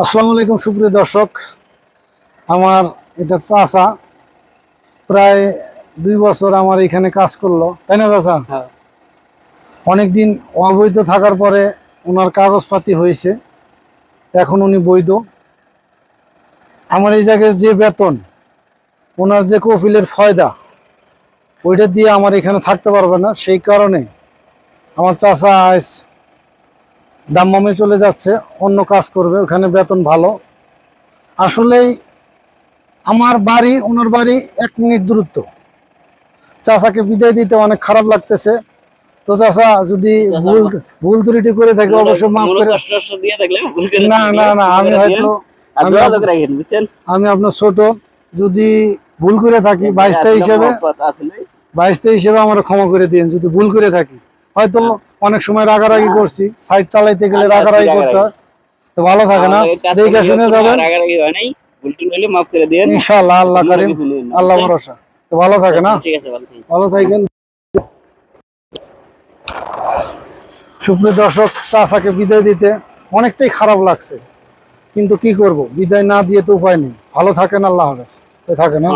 আসসালামু আলাইকুম সুপ্রিয় দর্শক, আমার এটা চাচা প্রায় 2 বছর আমার এখানে কাজ করলো, তাই না চাচা? হ্যাঁ। অনেকদিন অবৈধ থাকার পরে ওনার কাগজপাতি হয়েছে, এখন উনি বৈধ। আমার এই জায়গায় যে বেতন, ওনার যে কফিলের ফয়দা, ওইটা দিয়ে আমার এখানে থাকতে পারবে না। সেই কারণে আমার চাচা আজ দাম্মামে চলে যাচ্ছে, অন্য কাজ করবে, ওখানে বেতন ভালো। আসলেই আমার বাড়ি ওনার বাড়ি 1 মিনিট দূরত্ব। চাচাকে বিদায় দিতে অনেক খারাপ লাগতেছে। তো চাচা যদি ভুল ত্রুটি করে থাকে অবশ্যই মাফ করে। না না না, আমি হয়তো আমি আপনার ছোট, যদি ভুল করে থাকি বাইশটা হিসেবে আমার ক্ষমা করে দিন। যদি ভুল করে থাকি, হয়তো অনেক সময় রাগারাগি করছি, সাইড চালাইতে গেলে রাগারাগি করতে হয়, তো ভালো থাকে না। দেখে শুনে যাবেন ইনশাআল্লাহ। আল্লাহ করিম, আল্লাহ ভরসা। তো ভালো থাকে না, ভালো থাকেন। সুপ্রিয় দর্শক, চাচাকে বিদায় দিতে অনেকটাই খারাপ লাগছে, কিন্তু কি করব, বিদায় না দিয়ে তো উপায় নেই। ভালো থাকেন, আল্লাহ হাফেজ। থাকে না।